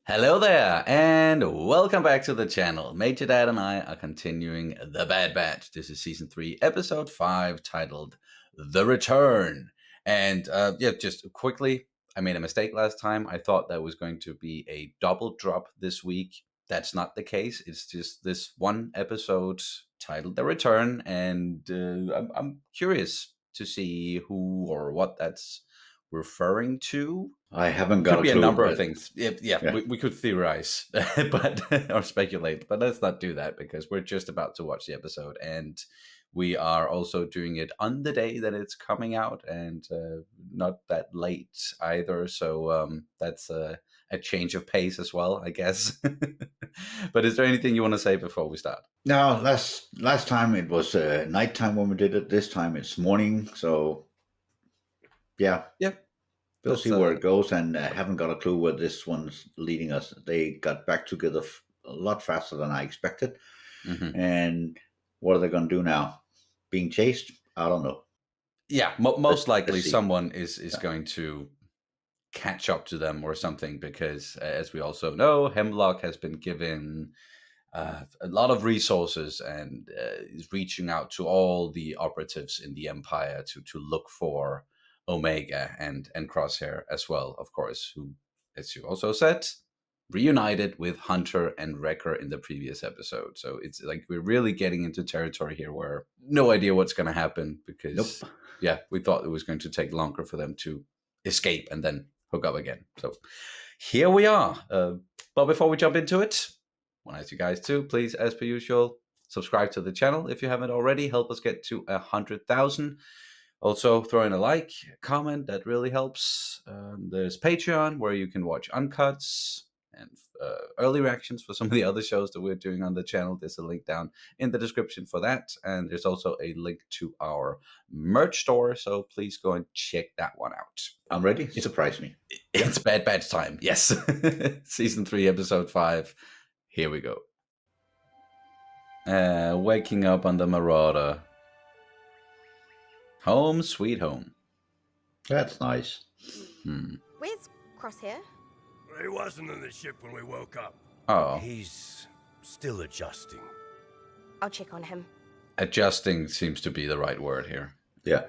Hello there, and welcome back to the channel. Major Dad and I are continuing The Bad Batch. This is Season 3, Episode 5, titled The Return. And just quickly, I made a mistake last time. I thought that was going to be a double drop this week. That's not the case. It's just this one episode titled The Return, and I'm curious to see who or what that's referring to. I haven't got Could a be a clue, number of but things. Yeah, yeah. we could theorize, but or speculate, but let's not do that because we're just about to watch the episode, and we are also doing it on the day that it's coming out, and not that late either. So that's a change of pace as well, I guess. But is there anything you want to say before we start? No, last time it was nighttime when we did it. This time it's morning, so yeah, Yeah, we'll that's see where it goes. And haven't got a clue where this one's leading us. They got back together a lot faster than I expected. mhm. And what are they going to do now? Being chased? I don't know. Yeah. Let's Most likely let's see. someone is Yeah. going to catch up to them or something because as we also know, Hemlock has been given a lot of resources and is reaching out to all the operatives in the Empire to look for Omega and Crosshair as well, of course, who, as you also said, reunited with Hunter and Wrecker in the previous episode. So it's like we're really getting into territory here where no idea what's going to happen Nope. because, yeah, we thought it was going to take longer for them to escape and then hook up again. So here we are. But before we jump into it, I want to ask you guys to please, as per usual, subscribe to the channel if you haven't already. Help us get to 100,000. Also, throw in a like, comment, that really helps. There's Patreon where you can watch uncuts and early reactions for some of the other shows that we're doing on the channel. There's a link down in the description for that. And there's also a link to our merch store. So please go and check that one out. I'm ready. It's, Surprise me. it's Bad Batch time. Yes. Season 3, Episode 5. Here we go. Waking up on the Marauder. Home sweet home. That's nice. Where's Crosshair? He wasn't in the ship when we woke up. Oh, He's still adjusting. I'll check on him. adjusting seems to be the right word here. Yeah.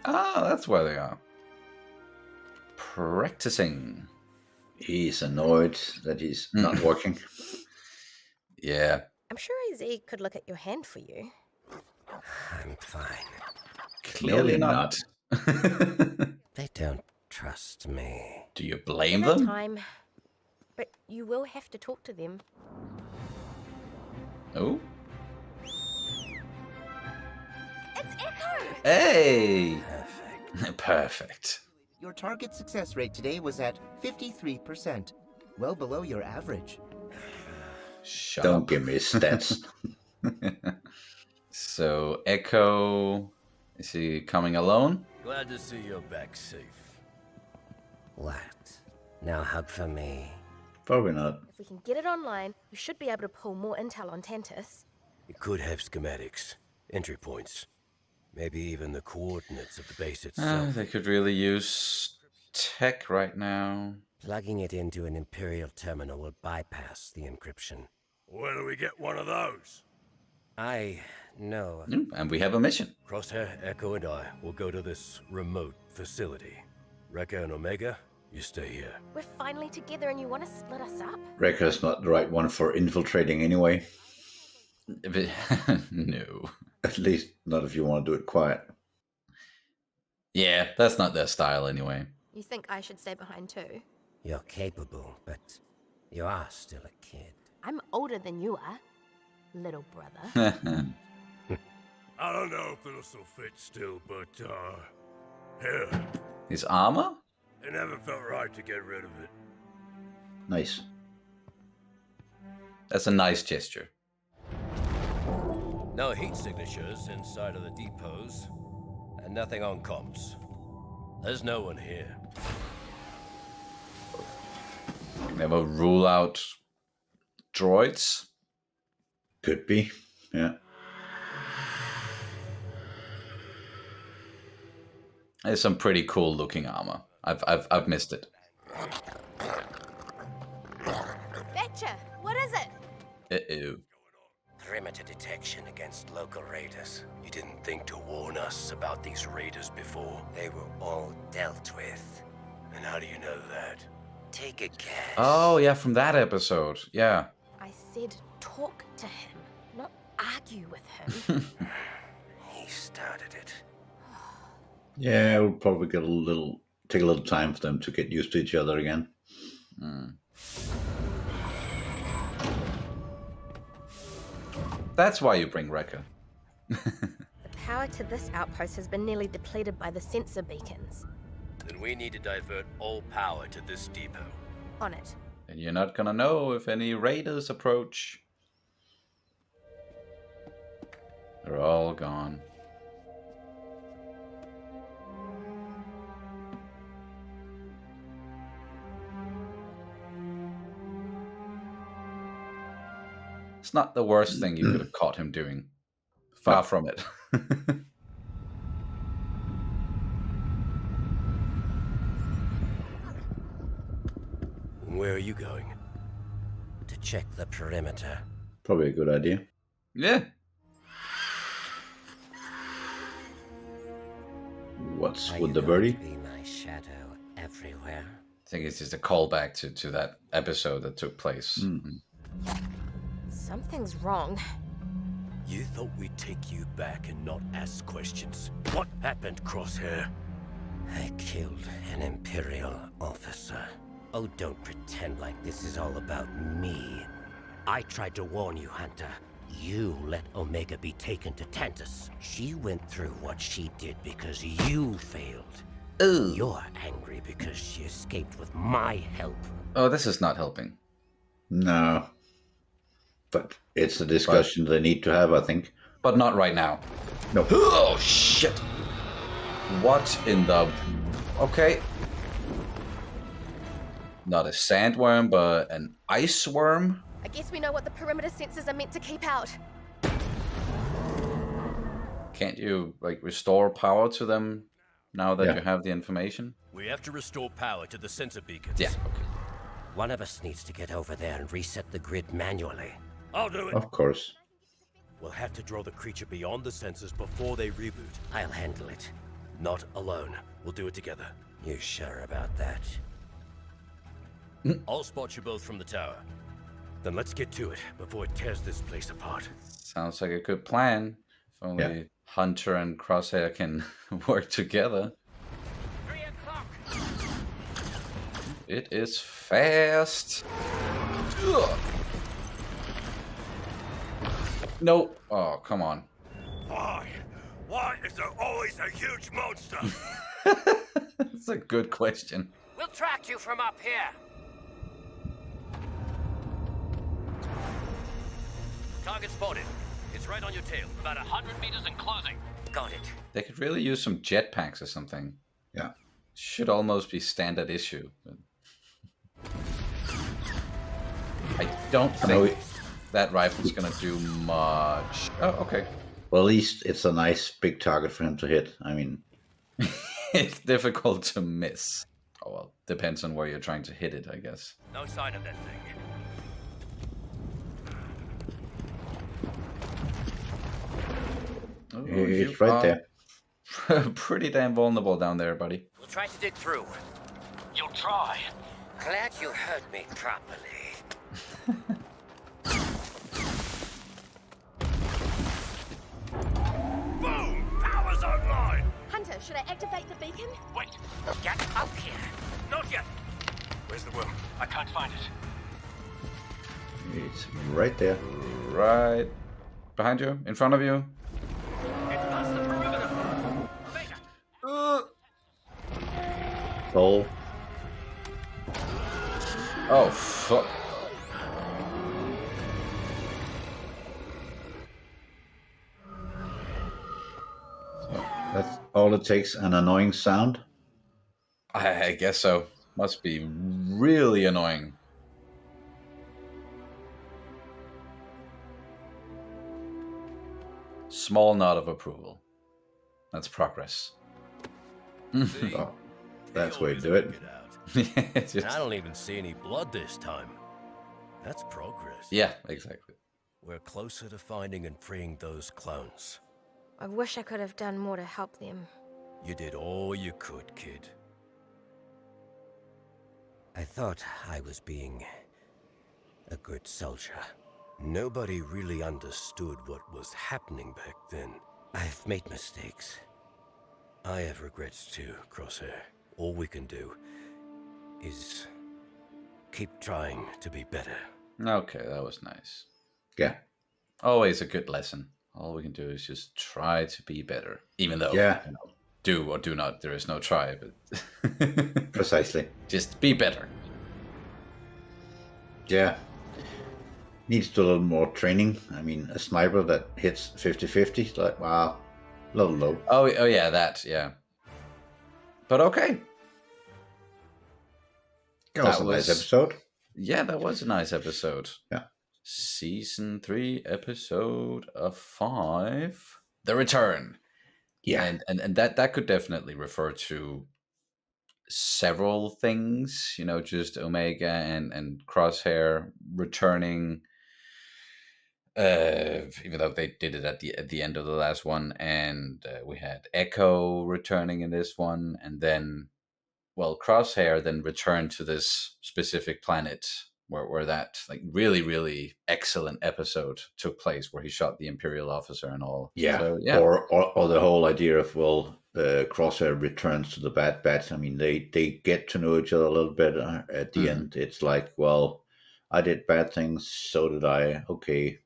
Ah, that's where they are. Practicing. He's annoyed that he's not working. Yeah. I'm sure AZ could look at your hand for you. I'm fine. Clearly not. They don't trust me. Do you blame Give it them? time, but you will have to talk to them. Oh. It's Echo! Hey. Perfect. Perfect. Your target success rate today was at 53%, well below your average. Shut Don't up. give me stats. So, Echo, is he coming alone? Glad to see you're back safe. What? Now hug for me. Probably not. If we can get it online, we should be able to pull more intel on Tantus. You could have schematics, entry points, maybe even the coordinates of the base itself. They could really use tech right now. Plugging it into an Imperial terminal will bypass the encryption. Where do we get one of those? I know. And we have a mission. Crosshair, Echo, and I will go to this remote facility. Wrecker and Omega, you stay here. We're finally together and you want to split us up? Wrecker's not the right one for infiltrating anyway. No. At least not if you want to do it quiet. Yeah, that's not their style anyway. You think I should stay behind too? You're capable, but you are still a kid. I'm older than you are, little brother. I don't know if this will fit still, but, here. His armor? It never felt right to get rid of it. Nice. That's a nice gesture. No heat signatures inside of the depots, and nothing on comms. There's no one here. Never rule out droids. Could be. Yeah. It's some pretty cool looking armor. I've missed it. Betcha! What is it? Uh-oh. Perimeter detection against local raiders. You didn't think to warn us about these raiders before? They were all dealt with. And how do you know that? Take a guess. Oh, yeah, from that episode. Yeah. I said talk to him, not argue with him. He started it. Yeah, it will probably take a little time for them to get used to each other again. That's why you bring Wrecker. The power to this outpost has been nearly depleted by the sensor beacons. Then we need to divert all power to this depot. On it. And you're not gonna know if any raiders approach. They're all gone. It's not the worst thing you could have caught him doing. Far from it. Where are you going? To check the perimeter. Probably a good idea. Yeah. What's Are with you the going birdie? to be my shadow everywhere? I think it's just a callback to that episode that took place. Something's wrong. You thought we'd take you back and not ask questions. What happened, Crosshair? I killed an Imperial officer. Oh, don't pretend like this is all about me. I tried to warn you, Hunter. You let Omega be taken to Tantus. She went through what she did because you failed. Ooh. You're angry because she escaped with my help. Oh, this is not helping. No. But it's a discussion they need to have, I think. But not right now. No. Oh, shit. What in the... Okay. Not a sandworm, but an ice worm? I guess we know what the perimeter sensors are meant to keep out. Can't you, like, restore power to them now that Yeah. you have the information? We have to restore power to the sensor beacons. Yeah. Okay. One of us needs to get over there and reset the grid manually. I'll do it. Of course. We'll have to draw the creature beyond the sensors before they reboot. I'll handle it. Not alone. We'll do it together. You sure about that? I'll spot you both from the tower. Then let's get to it before it tears this place apart. Sounds like a good plan. If only Hunter and Crosshair can work together. 3 o'clock! It is fast. Ugh. No. Oh, come on. Why? Why is there always a huge monster? That's a good question. We'll track you from up here. Target spotted. It's right on your tail. About 100 meters and closing. Got it. They could really use some jetpacks or something. Yeah. Should almost be standard issue. I don't think that rifle's gonna do much. Oh, okay. Well, at least it's a nice big target for him to hit. I mean, It's difficult to miss. Oh well, depends on where you're trying to hit it, I guess. No sign of that thing. Oh, it's you right are there. Pretty damn vulnerable down there, buddy. We'll try to dig through. You'll try. Glad you heard me properly. Boom! Power's online! Hunter, should I activate the beacon? Wait. Get out here. Not yet. Where's the worm? I can't find it. It's right there. Right behind you, in front of you. It's past the perimeter. Omega. Hole. Oh, fuck. That's all it takes, an annoying sound. I guess so. Must be really annoying. Small nod of approval. That's progress. See? Oh, They that's the way to always do it. work out. It's And I just- don't even see any blood this time. That's progress. yeah, exactly. We're closer to finding and freeing those clones. I wish I could have done more to help them. You did all you could, kid. I thought I was being a good soldier. Nobody really understood what was happening back then. I've made mistakes. I have regrets too, Crosshair. All we can do is keep trying to be better. Okay, that was nice. Yeah. Always a good lesson. All we can do is just try to be better, even though Yeah. you know, do or do not. There is no try, but Precisely. just be better. Yeah. Needs to do a little more training. I mean, a sniper that hits 50-50, it's like, wow, a little low. Oh yeah, that yeah. But okay, That was That a nice was- episode. yeah, that was a nice episode. Yeah. Season 3, episode 5, The Return. Yeah. And that could definitely refer to several things, you know, just Omega and Crosshair returning, even though they did it at the end of the last one, and we had Echo returning in this one, and then, well, Crosshair then returned to this specific planet where that like really excellent episode took place, where he shot the Imperial officer and all. Yeah. So, yeah. Or the whole idea of, well, Crosshair returns to the Bad Batch. I mean, they get to know each other a little bit at the Mhm. end. It's like, well, I did bad things, so did I. Okay,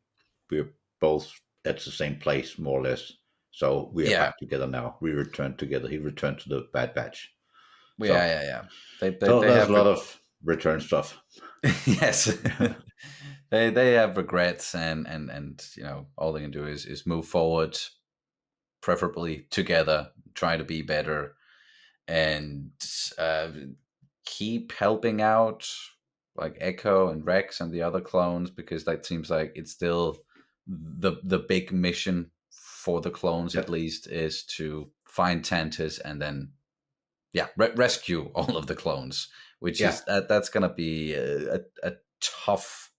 we're both at the same place, more or less. So we are Yeah. back together now. We returned together. He returned to the Bad Batch. Yeah. They So there's have a lot of return stuff. yes. they have regrets and you know, all they can do is move forward, preferably together, try to be better, and keep helping out like Echo and Rex and the other clones, because that seems like it's still the big mission for the clones. Yep. At least is to find Tantus and then rescue all of the clones, which Yeah. is that's gonna be a tough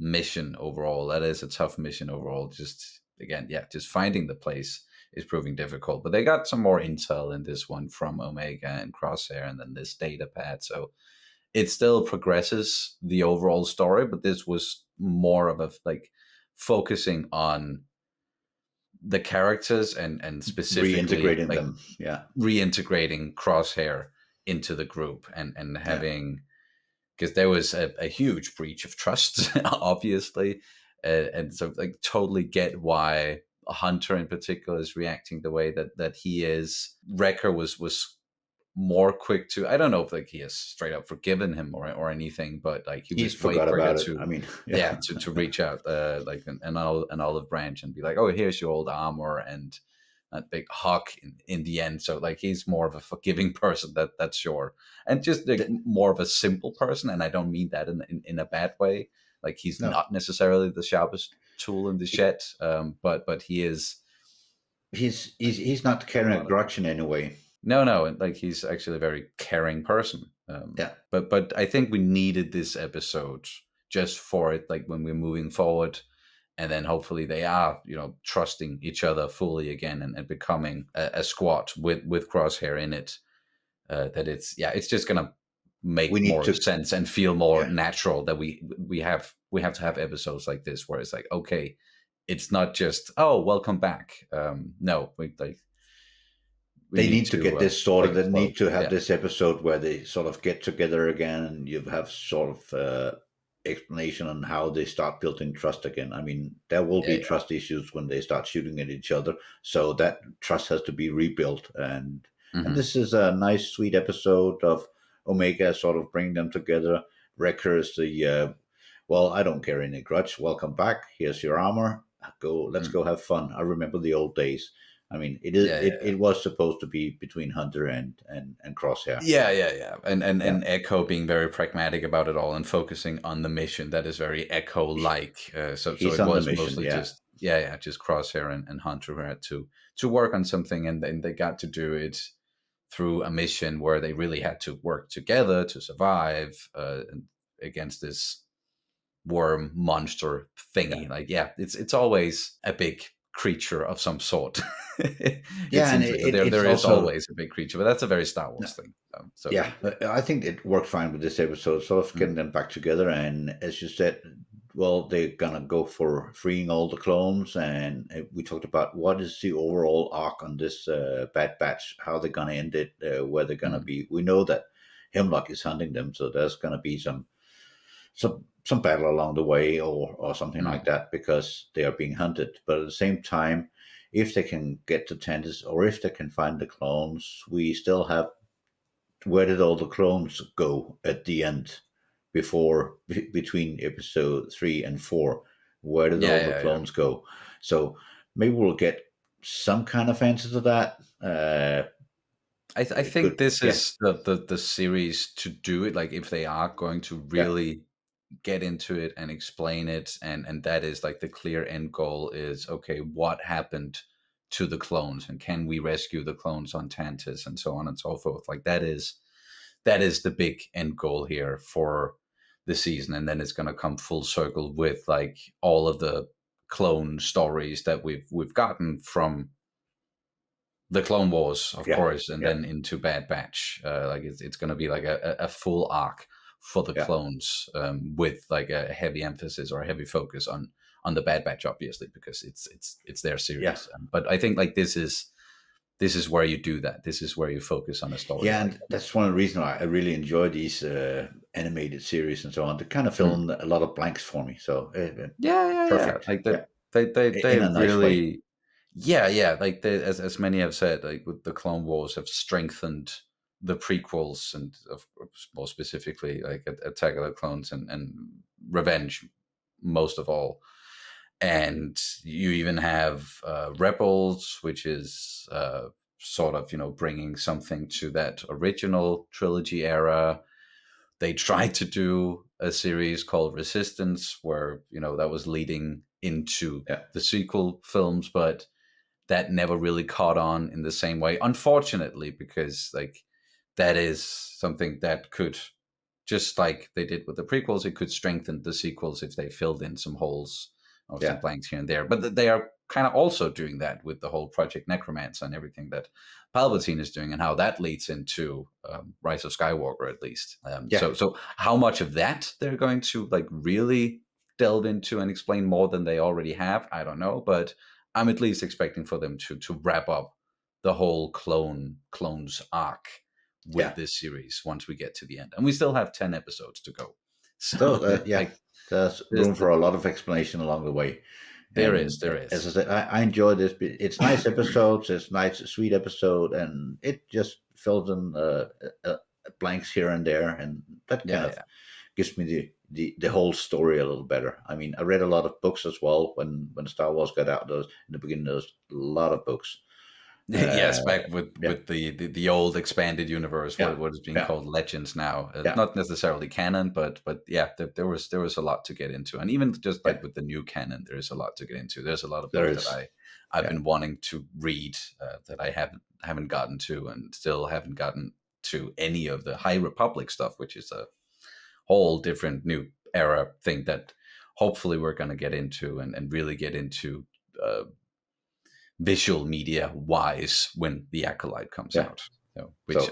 mission overall. That is a tough mission overall. Just again, just finding the place is proving difficult. But they got some more intel in this one from Omega and Crosshair, and then this data pad. So it still progresses the overall story, but this was more of a like focusing on the characters and specifically Reintegrating like, them. Yeah. reintegrating Crosshair into the group and having, because there was a huge breach of trust, obviously, and so like totally get why Hunter in particular is reacting the way that he is. Wrecker was more quick to, I don't know if like he has straight up forgiven him or anything, but like he He's was way forgot quicker about it. to I mean, to reach out like an olive branch and be like, oh, here's your old armor, and that big hawk in the end. So like he's more of a forgiving person, that's sure, and just like more of a simple person. And I don't mean that in a bad way. Like he's No. not necessarily the sharpest tool in the shed, but he is. He's not carrying a grudge in any way. No, and like he's actually a very caring person. Yeah. But I think we needed this episode just for it, like when we're moving forward, and then hopefully they are, you know, trusting each other fully again and becoming a squad with Crosshair in it. That it's just gonna make We need more to- sense and feel more Yeah. natural that we have to have episodes like this where it's like, okay, it's not just, oh, welcome back. No, They need to get this sorted. like, They need to have yeah. this episode where they sort of get together again, and you have sort of explanation on how they start building trust again. I mean, there will be trust issues when they start shooting at each other, so that trust has to be rebuilt. And this is a nice, sweet episode of Omega sort of bringing them together. Wrecker is the well, I don't carry any grudge. Welcome back. Here's your armor. Let's go have fun. I remember the old days. I mean, it was supposed to be between Hunter and Crosshair. Yeah. And Echo being very pragmatic about it all and focusing on the mission. That is very Echo-like. So He's it on the was mission, mostly yeah. just Crosshair and Hunter who had to work on something, and they got to do it through a mission where they really had to work together to survive against this worm monster thingy. Like, yeah, it's always a big creature of some sort. It And seems like it's there is also, always a big creature, but that's a very Star Wars thing. So yeah, I think it worked fine with this episode, sort of getting them back together. And as you said, well, they're gonna go for freeing all the clones, and we talked about what is the overall arc on this Bad Batch, how they're gonna end it, where they're gonna be. We know that Hemlock is hunting them, so there's gonna be some battle along the way, or something like that, because they are being hunted. But at the same time, if they can get to Tantis, or if they can find the clones, we still have, where did all the clones go at the end, between episode 3 and 4? Where did all the clones go? So maybe we'll get some kind of answer to that. I think this is the series to do it. Like, if they are going to really get into it and explain it, and that is like the clear end goal is, okay, what happened to the clones, and can we rescue the clones on Tantis, and so on and so forth. Like, that is the big end goal here for the season. And then it's going to come full circle with like all of the clone stories that we've gotten from the Clone Wars, of course, and then into Bad Batch. Like, it's going to be like a full arc for the clones, with like a heavy emphasis or a heavy focus on the Bad Batch, obviously, because it's their series. But I think like this is where you do that. This is where you focus on a story. Yeah, and that's one of the reasons I really enjoy these animated series and so on. They kind of fill in a lot of blanks for me. So perfect. Like they in a nice really way. Like as many have said, like with the Clone Wars have strengthened the prequels, and more specifically like Attack of the Clones and Revenge, most of all. And you even have Rebels, which is sort of bringing something to that original trilogy era. They tried to do a series called Resistance, where that was leading into the sequel films, but that never really caught on in the same way, unfortunately, because like that is something that could, just like they did with the prequels, it could strengthen the sequels if they filled in some holes or some blanks here and there. But they are kind of also doing that with the whole Project Necromancer and everything that Palpatine is doing, and how that leads into Rise of Skywalker, at least. So how much of that they're going to like really delve into and explain more than they already have, I don't know. But I'm at least expecting for them to wrap up the whole clones arc with this series once we get to the end, and we still have 10 episodes to go. So there's room for a lot of explanation along the way. There is. As I said, I enjoy this. It's nice episodes. It's nice, sweet episode, and it just fills in blanks here and there, and that kind of gives me the whole story a little better. I mean, I read a lot of books as well when Star Wars got out. In the beginning, there was a lot of books. Yes, back with the old expanded universe, what is being called Legends now. Not necessarily canon, but there was a lot to get into, and even just like with the new canon, there is a lot to get into. There's a lot of books that I've been wanting to read that I haven't gotten to, and still haven't gotten to any of the High Republic stuff, which is a whole different new era thing that hopefully we're going to get into and really get into visual media wise when The Acolyte comes out.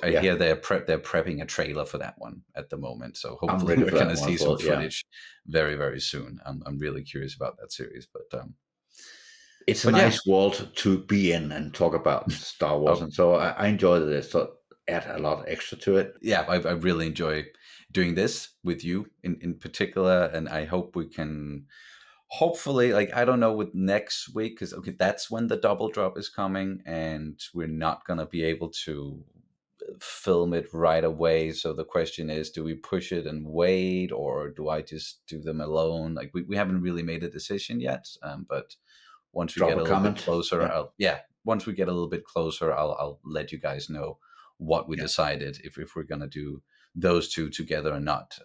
I hear they're prepping a trailer for that one at the moment. So hopefully we're going to see some footage very, very soon. I'm really curious about that series, but it's a nice world to be in and talk about Star Wars, and so I enjoy this. So add a lot extra to it. Yeah, I really enjoy doing this with you in particular, and I hope we can. Hopefully, like, I don't know with next week, because that's when the double drop is coming, and we're not going to be able to film it right away. So the question is, do we push it and wait, or do I just do them alone? Like, we haven't really made a decision yet, but once we get a little bit closer, once we get a little bit closer, I'll let you guys know what we decided, if we're going to do those two together or not.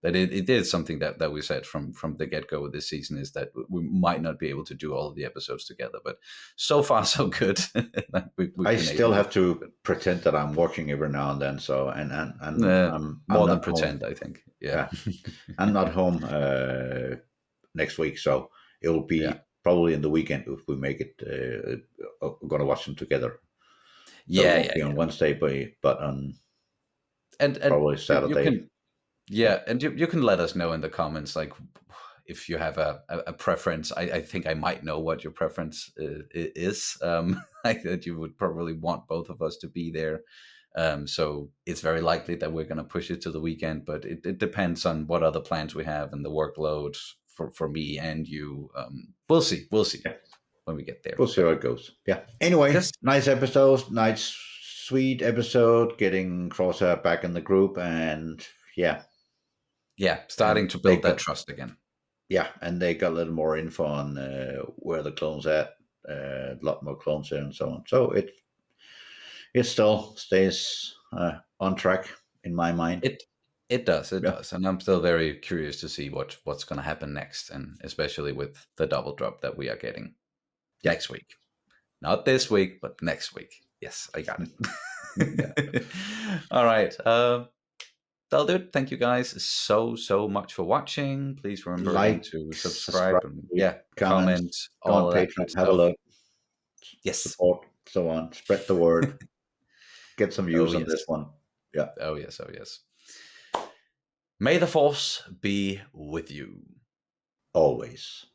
But it is something that we said from the get-go of this season, is that we might not be able to do all of the episodes together, but so far so good. I still have to pretend that I'm watching every now and then. So I'm more than not pretend, home. I think. Yeah. I'm not home next week, so it will be probably in the weekend if we make it. We're gonna watch them together. So it won't be on Wednesday, but on and probably you Saturday. can, and you can let us know in the comments, like, if you have a preference. I think I might know what your preference is. Like that you would probably want both of us to be there. So it's very likely that we're going to push it to the weekend, but it depends on what other plans we have and the workload for me and you. We'll see. When we get there. We'll see how it goes. Yeah. Anyway, nice episode, nice sweet episode, getting Crosshair back in the group, and starting to build that trust again. Yeah, and they got a little more info on where the clones at, a lot more clones there and so on. So it still stays on track in my mind. It does, and I'm still very curious to see what's going to happen next, and especially with the double drop that we are getting next week. Not this week, but next week. Yes, I got it. All right. That'll do it. Thank you guys so much for watching. Please remember to subscribe and comment. Go on Patreon, have a look. Yes. Support, so on. Spread the word. Get some views on this one. Yeah. Oh yes. May the Force be with you. Always.